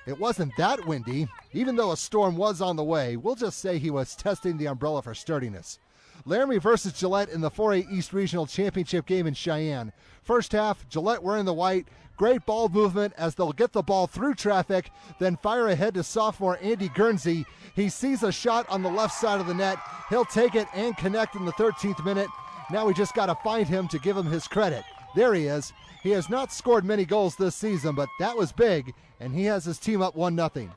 It wasn't that windy. Even though a storm was on the way, we'll just say he was testing the umbrella for sturdiness. Laramie versus Gillette in the 4A East Regional Championship game in Cheyenne. First half, Gillette wearing the white. Great ball movement as they'll get the ball through traffic, then fire ahead to sophomore Andy Guernsey. He sees a shot on the left side of the net. He'll take it and connect in the 13th minute. Now we just got to find him to give him his credit. There he is. He has not scored many goals this season, but that was big, and he has his team up 1-0.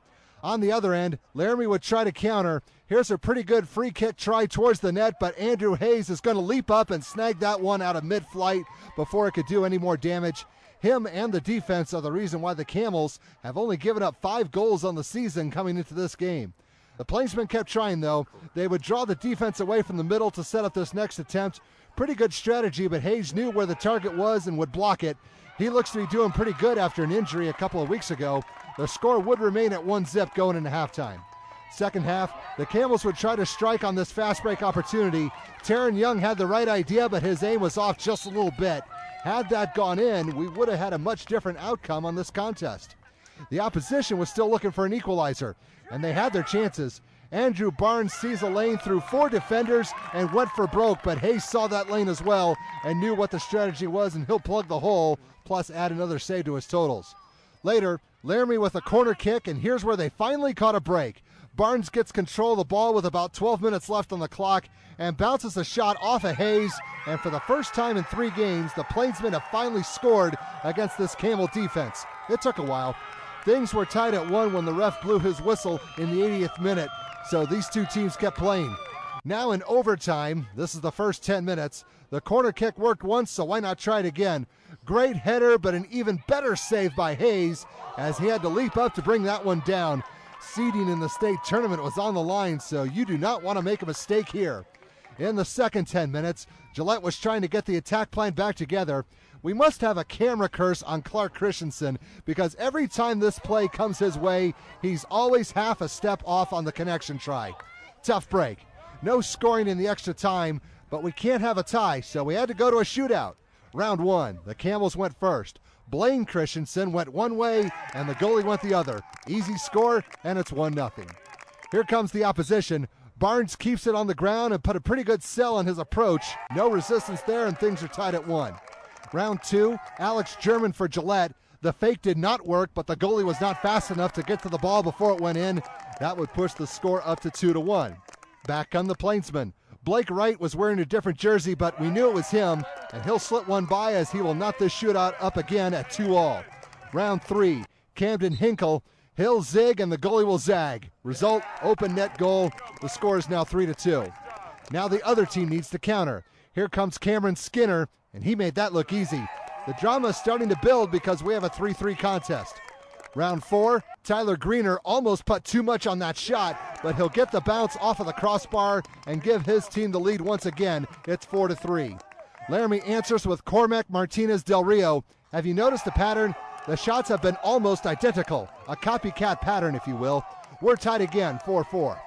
On the other end, Laramie would try to counter. Here's a pretty good free kick try towards the net, but Andrew Hayes is going to leap up and snag that one out of mid-flight before it could do any more damage. Him and the defense are the reason why the Camels have only given up 5 goals on the season coming into this game. The Plainsmen kept trying, though. They would draw the defense away from the middle to set up this next attempt. Pretty good strategy, but Hayes knew where the target was and would block it. He looks to be doing pretty good after an injury a couple of weeks ago. The score would remain at 1-0 going into halftime. Second half, the Camels would try to strike on this fast break opportunity. Taryn Young had the right idea, but his aim was off just a little bit. Had that gone in, we would have had a much different outcome on this contest. The opposition was still looking for an equalizer, and they had their chances. Andrew Barnes sees a lane through 4 defenders and went for broke, but Hayes saw that lane as well and knew what the strategy was, and he'll plug the hole, plus add another save to his totals. Later, Laramie with a corner kick, and here's where they finally caught a break. Barnes gets control of the ball with about 12 minutes left on the clock and bounces a shot off of Hayes, and for the first time in 3 games, the Plainsmen have finally scored against this Camel defense. It took a while. Things were tied at 1 when the ref blew his whistle in the 80th minute, so these two teams kept playing. Now in overtime, this is the first 10 minutes. The corner kick worked once, so why not try it again? Great header, but an even better save by Hayes as he had to leap up to bring that one down. Seeding in the state tournament was on the line, so you do not want to make a mistake here. In the second 10 minutes, Gillette was trying to get the attack plan back together. We must have a camera curse on Clark Christensen because every time this play comes his way, he's always half a step off on the connection try. Tough break. No scoring in the extra time, but we can't have a tie, so we had to go to a shootout. Round 1, the Camels went first. Blaine Christensen went one way, and the goalie went the other. Easy score, and it's 1-0. Here comes the opposition. Barnes keeps it on the ground and put a pretty good sell on his approach. No resistance there, and things are tied at 1. Round 2, Alex German for Gillette. The fake did not work, but the goalie was not fast enough to get to the ball before it went in. That would push the score up to 2-1. Back on the Plainsmen. Blake Wright was wearing a different jersey, but we knew it was him, and he'll slip one by as he will knot this shootout up again at 2-2. Round 3, Camden Hinkle. He'll zig and the goalie will zag. Result, open net goal. The score is now 3-2. Now the other team needs to counter. Here comes Cameron Skinner, and he made that look easy. The drama is starting to build because we have a 3-3 contest. Round 4, Tyler Greener almost put too much on that shot, but he'll get the bounce off of the crossbar and give his team the lead once again. It's 4-3. Laramie answers with Cormac Martinez Del Rio. Have you noticed the pattern? The shots have been almost identical, a copycat pattern, if you will. We're tied again, 4-4.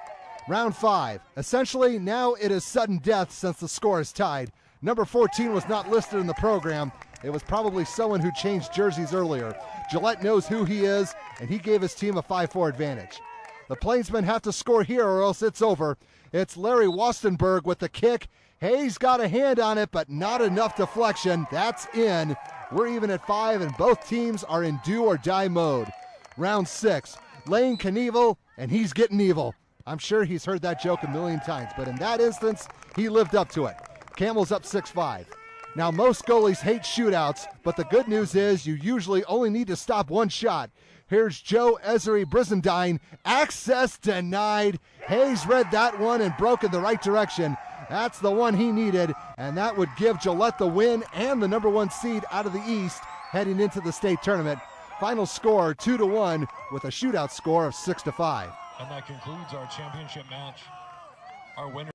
Round 5. Essentially, now it is sudden death since the score is tied. Number 14 was not listed in the program. It was probably someone who changed jerseys earlier. Gillette knows who he is, and he gave his team a 5-4 advantage. The Plainsmen have to score here or else it's over. It's Larry Wastenberg with the kick. Hayes got a hand on it, but not enough deflection. That's in. We're even at 5, and both teams are in do-or-die mode. Round 6, Lane Knievel, and he's getting evil. I'm sure he's heard that joke a million times, but in that instance, he lived up to it. Camels up 6-5. Now, most goalies hate shootouts, but the good news is you usually only need to stop one shot. Here's Joe Ezery Brizendine. Access denied. Hayes read that one and broke in the right direction. That's the one he needed, and that would give Gillette the win and the number 1 seed out of the East heading into the state tournament. Final score 2-1 with a shootout score of 6-5. And that concludes our championship match. Our winner